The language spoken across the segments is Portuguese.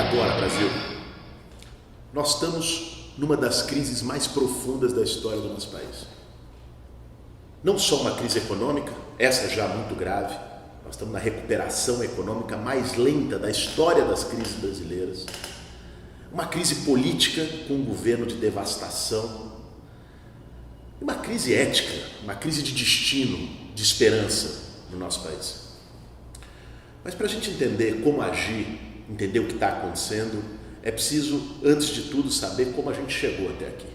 agora, Brasil? Nós estamos numa das crises mais profundas da história do nosso país. Não só uma crise econômica, essa já muito grave, nós estamos na recuperação econômica mais lenta da história das crises brasileiras. Uma crise política com um governo de devastação. Uma crise ética, uma crise de destino, de esperança no nosso país. Mas para a gente entender como agir, entender o que está acontecendo, é preciso, antes de tudo, saber como a gente chegou até aqui.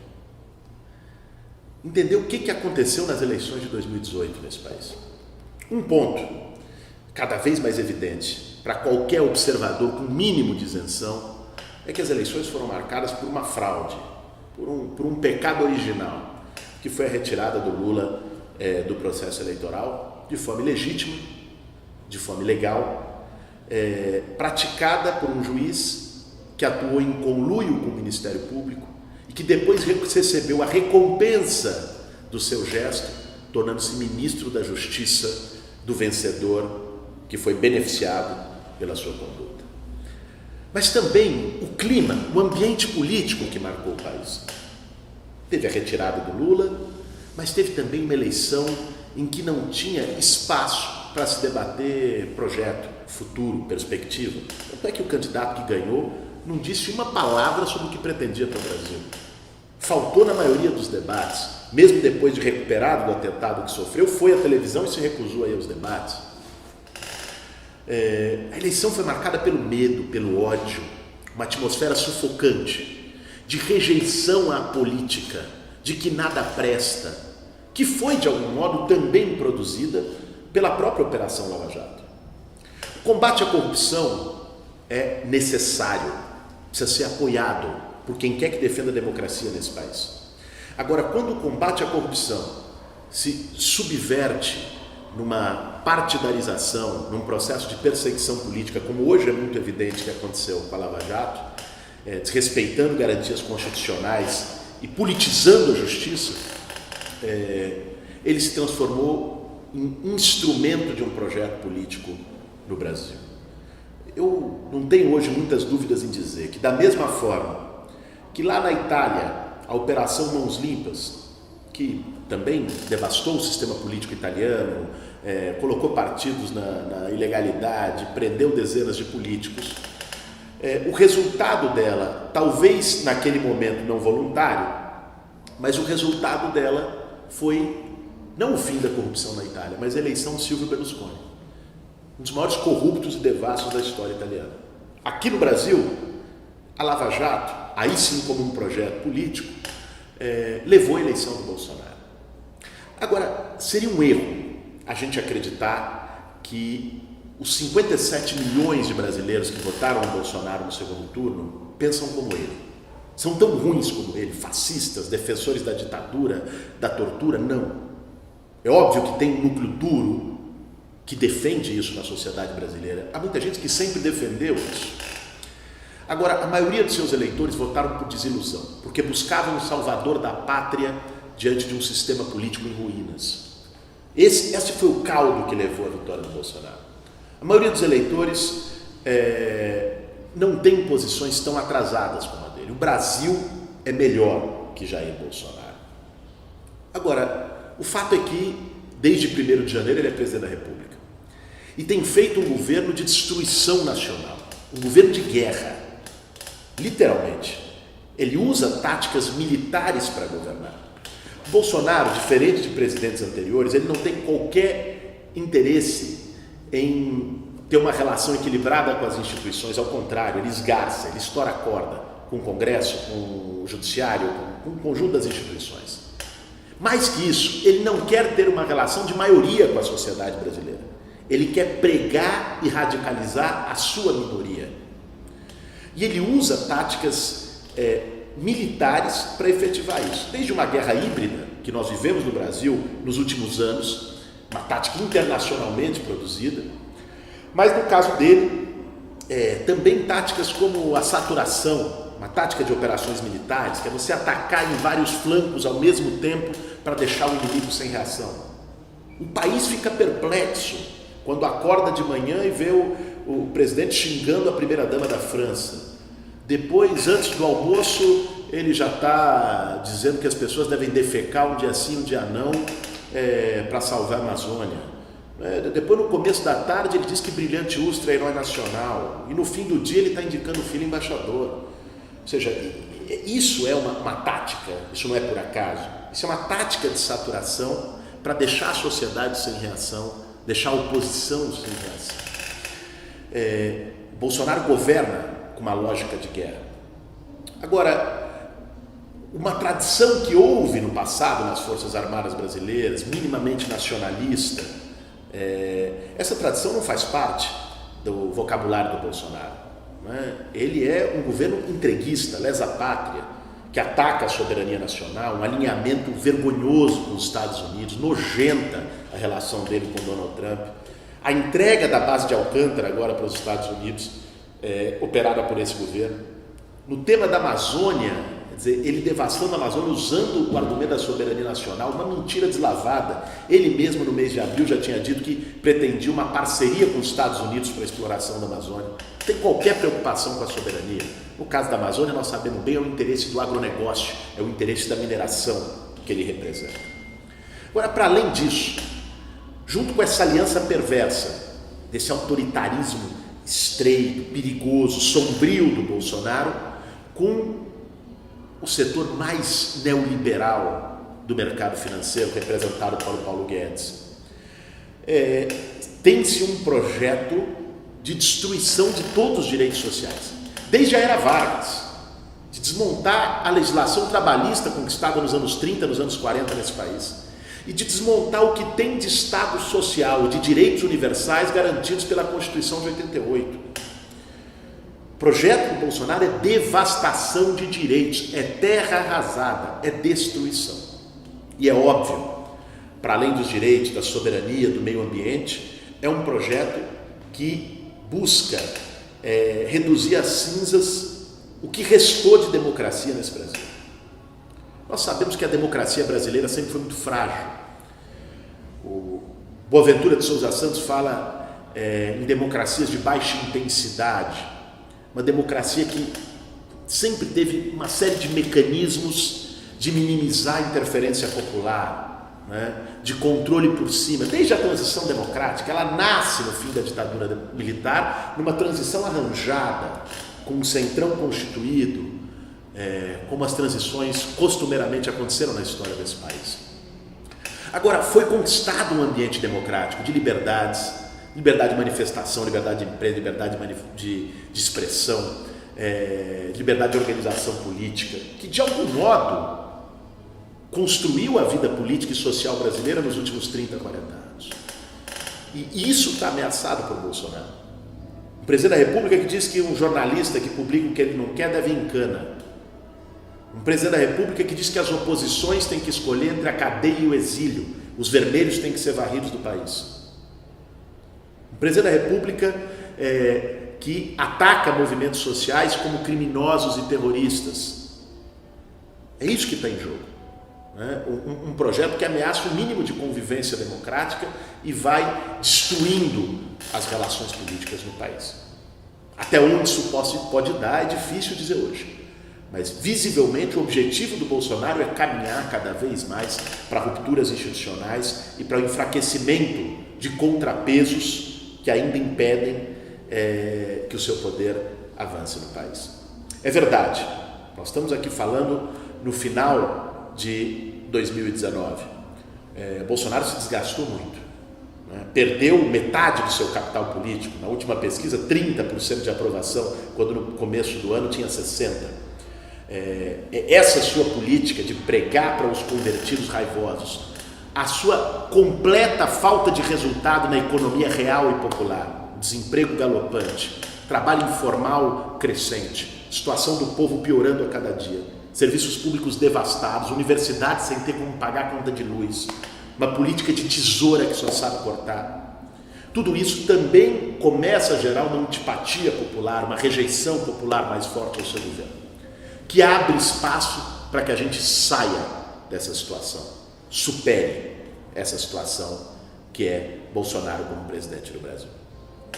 Entender o que aconteceu nas eleições de 2018 nesse país. Um ponto, cada vez mais evidente, para qualquer observador com mínimo de isenção, é que as eleições foram marcadas por uma fraude, por um pecado original, que foi a retirada do Lula do processo eleitoral de forma ilegítima, de forma ilegal, praticada por um juiz que atuou em conluio com o Ministério Público e que depois recebeu a recompensa do seu gesto, tornando-se ministro da Justiça do vencedor, que foi beneficiado pela sua conduta. Mas também o clima, o ambiente político que marcou o país. Teve a retirada do Lula, mas teve também uma eleição em que não tinha espaço para se debater projeto, futuro, perspectiva. Tanto é que o candidato que ganhou não disse uma palavra sobre o que pretendia para o Brasil. Faltou na maioria dos debates, mesmo depois de recuperado do atentado que sofreu, foi à televisão e se recusou a ir aos debates. A eleição foi marcada pelo medo, pelo ódio, uma atmosfera sufocante, de rejeição à política, de que nada presta, que foi, de algum modo, também produzida pela própria Operação Lava Jato. O combate à corrupção é necessário, precisa ser apoiado por quem quer que defenda a democracia nesse país. Agora, quando o combate à corrupção se subverte numa partidarização, num processo de perseguição política, como hoje é muito evidente que aconteceu com a Lava Jato, desrespeitando garantias constitucionais e politizando a justiça, ele se transformou em instrumento de um projeto político no Brasil. Eu não tenho hoje muitas dúvidas em dizer que, da mesma forma que lá na Itália, a Operação Mãos Limpas, que também devastou o sistema político italiano, colocou partidos na ilegalidade, prendeu dezenas de políticos, o resultado dela, talvez naquele momento não voluntário, mas o resultado dela foi não o fim da corrupção na Itália, mas a eleição de Silvio Berlusconi, um dos maiores corruptos e devassos da história italiana. Aqui no Brasil, a Lava Jato, aí sim como um projeto político, levou a eleição do Bolsonaro. Agora, seria um erro a gente acreditar que os 57 milhões de brasileiros que votaram no Bolsonaro no segundo turno pensam como ele. São tão ruins como ele, fascistas, defensores da ditadura, da tortura? Não. É óbvio que tem um núcleo duro que defende isso na sociedade brasileira. Há muita gente que sempre defendeu isso. Agora, a maioria dos seus eleitores votaram por desilusão, porque buscavam um salvador da pátria diante de um sistema político em ruínas. Esse foi o caldo que levou à vitória do Bolsonaro. A maioria dos eleitores não tem posições tão atrasadas como a dele. O Brasil é melhor que Jair Bolsonaro. Agora, o fato é que, desde 1º de janeiro, ele é presidente da República. E tem feito um governo de destruição nacional, um governo de guerra, literalmente. Ele usa táticas militares para governar. Bolsonaro, diferente de presidentes anteriores, ele não tem qualquer interesse em ter uma relação equilibrada com as instituições, ao contrário, ele esgarça, ele estoura a corda com o Congresso, com o Judiciário, com o conjunto das instituições. Mais que isso, ele não quer ter uma relação de maioria com a sociedade brasileira. Ele quer pregar e radicalizar a sua minoria. E ele usa táticas militares para efetivar isso. Desde uma guerra híbrida, que nós vivemos no Brasil nos últimos anos, uma tática internacionalmente produzida, mas no caso dele, também táticas como a saturação, uma tática de operações militares, que é você atacar em vários flancos ao mesmo tempo para deixar o inimigo sem reação. O país fica perplexo quando acorda de manhã e vê o presidente xingando a primeira-dama da França, Depois, antes do almoço, ele já está dizendo que as pessoas devem defecar um dia sim, um dia não, para salvar a Amazônia. Depois, no começo da tarde, ele diz que Brilhante Ustra é herói nacional. E no fim do dia, ele está indicando o filho embaixador. Ou seja, isso é uma tática, isso não é por acaso. Isso é uma tática de saturação para deixar a sociedade sem reação, deixar a oposição sem reação. Bolsonaro governa com uma lógica de guerra. Agora, uma tradição que houve no passado nas Forças Armadas brasileiras, minimamente nacionalista, essa tradição não faz parte do vocabulário do Bolsonaro. Não é? Ele é um governo entreguista, lesa-pátria, que ataca a soberania nacional, um alinhamento vergonhoso com os Estados Unidos, nojenta a relação dele com Donald Trump. A entrega da base de Alcântara agora para os Estados Unidos, operada por esse governo. No tema da Amazônia, quer dizer, ele devastando a Amazônia usando o argumento da soberania nacional, uma mentira deslavada. Ele mesmo, no mês de abril, já tinha dito que pretendia uma parceria com os Estados Unidos para a exploração da Amazônia. Não tem qualquer preocupação com a soberania. No caso da Amazônia, nós sabemos bem, é o interesse do agronegócio, é o interesse da mineração que ele representa. Agora, para além disso, junto com essa aliança perversa, desse autoritarismo estreito, perigoso, sombrio do Bolsonaro, com o setor mais neoliberal do mercado financeiro, representado pelo Paulo Guedes. Tem-se um projeto de destruição de todos os direitos sociais, desde a era Vargas, de desmontar a legislação trabalhista conquistada nos anos 30, nos anos 40 nesse país, e de desmontar o que tem de Estado social, de direitos universais garantidos pela Constituição de 88. O projeto do Bolsonaro é devastação de direitos, é terra arrasada, é destruição. E é óbvio, para além dos direitos, da soberania, do meio ambiente, é um projeto que busca reduzir às cinzas o que restou de democracia nesse Brasil. Nós sabemos que a democracia brasileira sempre foi muito frágil. O Boaventura de Souza Santos fala em democracias de baixa intensidade, uma democracia que sempre teve uma série de mecanismos de minimizar a interferência popular, né? De controle por cima, desde a transição democrática. Ela nasce no fim da ditadura militar, numa transição arranjada, com um centrão constituído, como as transições costumeiramente aconteceram na história desse país. Agora, foi conquistado um ambiente democrático de liberdades, liberdade de manifestação, liberdade de emprego, liberdade de expressão, liberdade de organização política, que de algum modo construiu a vida política e social brasileira nos últimos 30, 40 anos. E isso está ameaçado por Bolsonaro. O presidente da República que diz que um jornalista que publica o que ele não quer deve ir em cana. Um presidente da República que diz que as oposições têm que escolher entre a cadeia e o exílio. Os vermelhos têm que ser varridos do país. Um presidente da República que ataca movimentos sociais como criminosos e terroristas. É isso que está em jogo. Um projeto que ameaça o mínimo de convivência democrática e vai destruindo as relações políticas no país. Até onde isso pode dar é difícil dizer hoje. Mas, visivelmente, o objetivo do Bolsonaro é caminhar cada vez mais para rupturas institucionais e para o enfraquecimento de contrapesos que ainda impedem que o seu poder avance no país. É verdade, nós estamos aqui falando no final de 2019. Bolsonaro se desgastou muito, né? Perdeu metade do seu capital político. Na última pesquisa, 30% de aprovação, quando no começo do ano tinha 60%. Essa sua política de pregar para os convertidos raivosos, a sua completa falta de resultado na economia real e popular, desemprego galopante, trabalho informal crescente, situação do povo piorando a cada dia, serviços públicos devastados, universidades sem ter como pagar a conta de luz, uma política de tesoura que só sabe cortar. Tudo isso também começa a gerar uma antipatia popular, uma rejeição popular mais forte ao seu governo, que abre espaço para que a gente saia dessa situação, supere essa situação que é Bolsonaro como presidente do Brasil.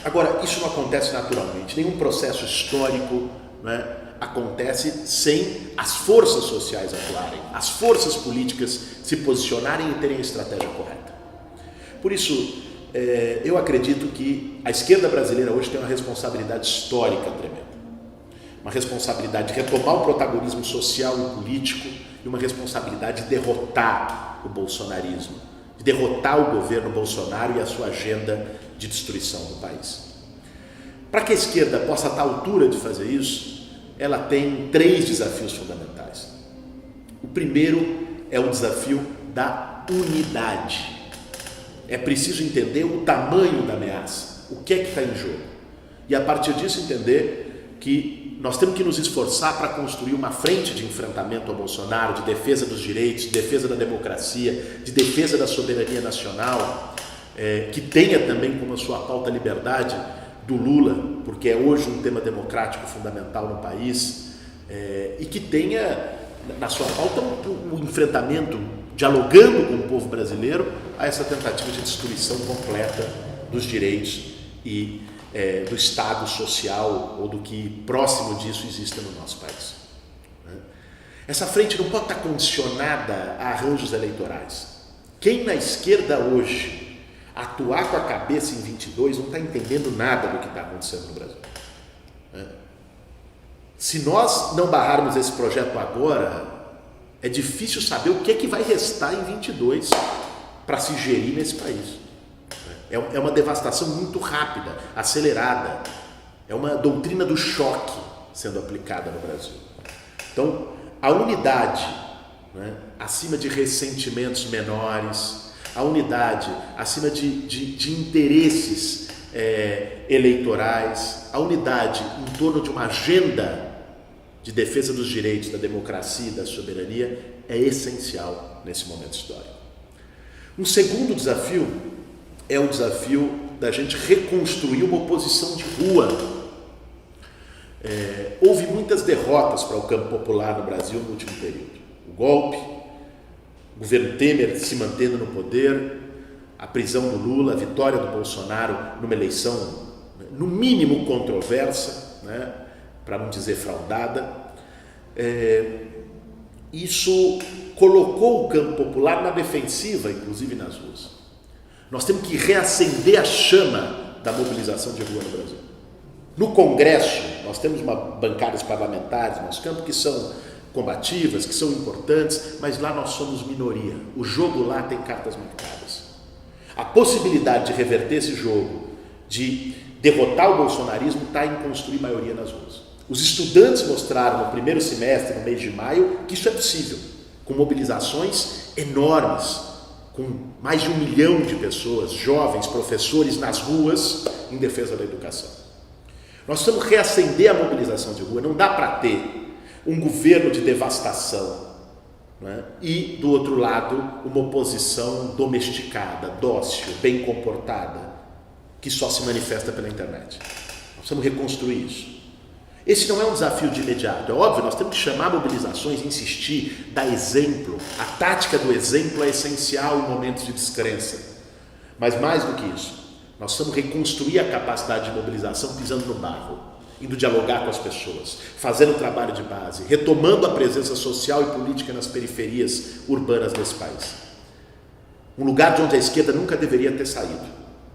Agora, isso não acontece naturalmente, nenhum processo histórico, né, acontece sem as forças sociais atuarem, as forças políticas se posicionarem e terem a estratégia correta. Por isso, eu acredito que a esquerda brasileira hoje tem uma responsabilidade histórica tremenda. Uma responsabilidade de retomar o protagonismo social e político e uma responsabilidade de derrotar o bolsonarismo, de derrotar o governo Bolsonaro e a sua agenda de destruição do país. Para que a esquerda possa estar à altura de fazer isso, ela tem 3 desafios fundamentais. O primeiro é o desafio da unidade. É preciso entender o tamanho da ameaça, o que é que está em jogo. E a partir disso entender que nós temos que nos esforçar para construir uma frente de enfrentamento ao Bolsonaro, de defesa dos direitos, de defesa da democracia, de defesa da soberania nacional, que tenha também como a sua pauta a liberdade do Lula, porque é hoje um tema democrático fundamental no país, e que tenha na sua pauta um enfrentamento, dialogando com o povo brasileiro, a essa tentativa de destruição completa dos direitos e do Estado social ou do que próximo disso exista no nosso país. Essa frente não pode estar condicionada a arranjos eleitorais. Quem na esquerda hoje atuar com a cabeça em 22 não está entendendo nada do que está acontecendo no Brasil. Se nós não barrarmos esse projeto agora, é difícil saber o que é que vai restar em 22 para se gerir nesse país. É uma devastação muito rápida, acelerada. É uma doutrina do choque sendo aplicada no Brasil. Então, a unidade, acima de ressentimentos menores, a unidade acima de interesses eleitorais, a unidade em torno de uma agenda de defesa dos direitos, da democracia e da soberania é essencial nesse momento histórico. Um segundo desafio é o desafio da gente reconstruir uma oposição de rua. Houve muitas derrotas para o campo popular no Brasil no último período. O golpe, o governo Temer se mantendo no poder, a prisão do Lula, a vitória do Bolsonaro numa eleição, no mínimo controversa, para não dizer fraudada. Isso colocou o campo popular na defensiva, inclusive nas ruas. Nós temos que reacender a chama da mobilização de rua no Brasil. No Congresso, nós temos bancadas parlamentares no nosso campo que são combativas, que são importantes, mas lá nós somos minoria. O jogo lá tem cartas marcadas. A possibilidade de reverter esse jogo, de derrotar o bolsonarismo, está em construir maioria nas ruas. Os estudantes mostraram no primeiro semestre, no mês de maio, que isso é possível, com mobilizações enormes, com mais de 1 milhão de pessoas, jovens, professores nas ruas em defesa da educação. Nós precisamos reacender a mobilização de rua. Não dá para ter um governo de devastação, e, do outro lado, uma oposição domesticada, dócil, bem comportada, que só se manifesta pela internet. Nós precisamos reconstruir isso. Esse não é um desafio de imediato. É óbvio, nós temos que chamar mobilizações, insistir, dar exemplo. A tática do exemplo é essencial em momentos de descrença. Mas mais do que isso, nós precisamos reconstruir a capacidade de mobilização pisando no barro, indo dialogar com as pessoas, fazendo trabalho de base, retomando a presença social e política nas periferias urbanas desse país. Um lugar de onde a esquerda nunca deveria ter saído.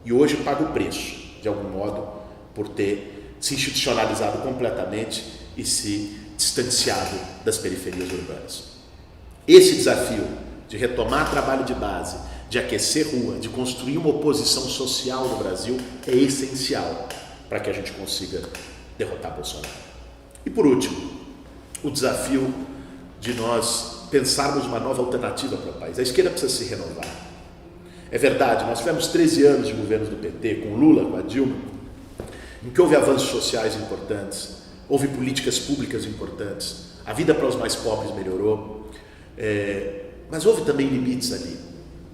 E hoje paga o preço, de algum modo, por ter se institucionalizado completamente e se distanciado das periferias urbanas. Esse desafio de retomar trabalho de base, de aquecer rua, de construir uma oposição social no Brasil é essencial para que a gente consiga derrotar Bolsonaro. E por último, o desafio de nós pensarmos uma nova alternativa para o país. A esquerda precisa se renovar. É verdade, nós tivemos 13 anos de governos do PT, com Lula, com a Dilma, em que houve avanços sociais importantes, houve políticas públicas importantes, a vida para os mais pobres melhorou, mas houve também limites ali,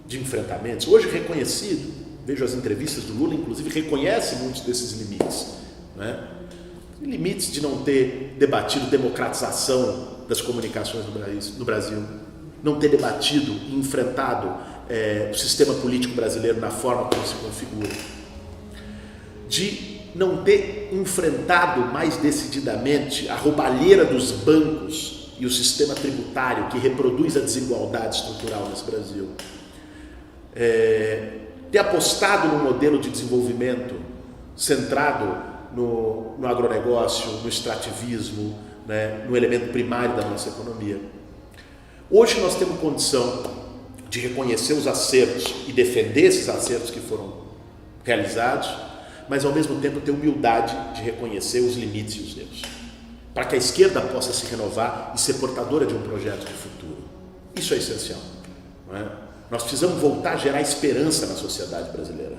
de enfrentamentos, hoje reconhecido, vejo as entrevistas do Lula, inclusive, reconhece muitos desses limites, limites de não ter debatido democratização das comunicações no Brasil, não ter debatido e enfrentado o sistema político brasileiro na forma como se configura, de não ter enfrentado mais decididamente a roubalheira dos bancos e o sistema tributário que reproduz a desigualdade estrutural nesse Brasil, ter apostado no modelo de desenvolvimento centrado no agronegócio, no extrativismo, né, no elemento primário da nossa economia. Hoje nós temos condição de reconhecer os acertos e defender esses acertos que foram realizados, mas ao mesmo tempo ter humildade de reconhecer os limites e os erros, para que a esquerda possa se renovar e ser portadora de um projeto de futuro. Isso é essencial, não é? Nós precisamos voltar a gerar esperança na sociedade brasileira.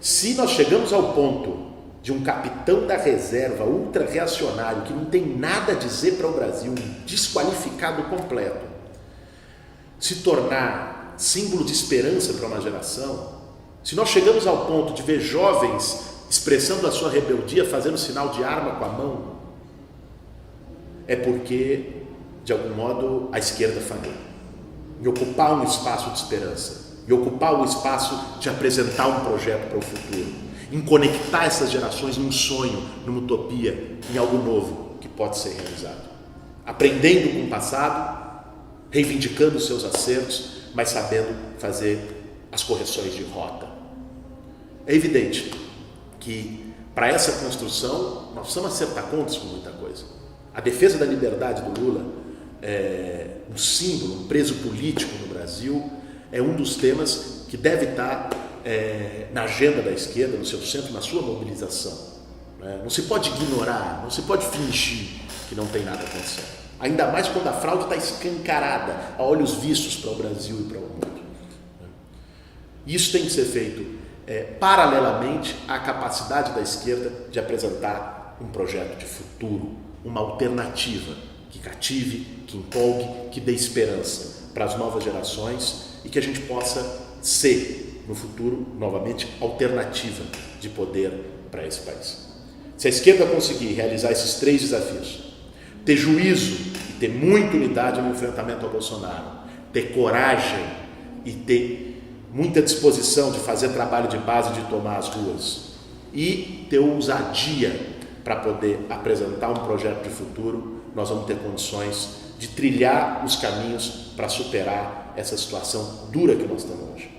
Se nós chegamos ao ponto de um capitão da reserva ultra-reacionário que não tem nada a dizer para o Brasil, um desqualificado completo, se tornar símbolo de esperança para uma geração, se nós chegamos ao ponto de ver jovens expressando a sua rebeldia, fazendo sinal de arma com a mão, é porque, de algum modo, a esquerda falhou em ocupar um espaço de esperança, em ocupar o espaço de apresentar um projeto para o futuro, em conectar essas gerações num sonho, numa utopia, em algo novo que pode ser realizado. Aprendendo com o passado, reivindicando os seus acertos, mas sabendo fazer as correções de rota. É evidente que, para essa construção, nós precisamos acertar contas com muita coisa. A defesa da liberdade do Lula, um símbolo, um preso político no Brasil, é um dos temas que deve estar na agenda da esquerda, no seu centro, na sua mobilização. Não se pode ignorar, não se pode fingir que não tem nada acontecendo. Ainda mais quando a fraude está escancarada, a olhos vistos para o Brasil e para o mundo. Isso tem que ser feito paralelamente à capacidade da esquerda de apresentar um projeto de futuro, uma alternativa que cative, que empolgue, que dê esperança para as novas gerações e que a gente possa ser, no futuro, novamente, alternativa de poder para esse país. Se a esquerda conseguir realizar esses 3 desafios, ter juízo e ter muita unidade no enfrentamento ao Bolsonaro, ter coragem e ter muita disposição de fazer trabalho de base, de tomar as ruas e ter ousadia para poder apresentar um projeto de futuro, nós vamos ter condições de trilhar os caminhos para superar essa situação dura que nós estamos hoje.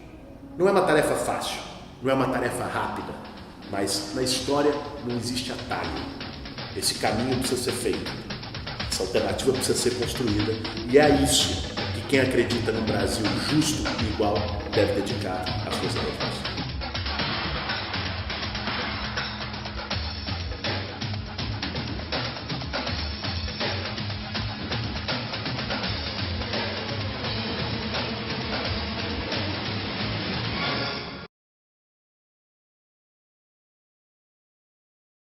Não é uma tarefa fácil, não é uma tarefa rápida, mas na história não existe atalho. Esse caminho precisa ser feito, essa alternativa precisa ser construída e é a isso que quem acredita num Brasil justo e igual deve dedicar as suas energias.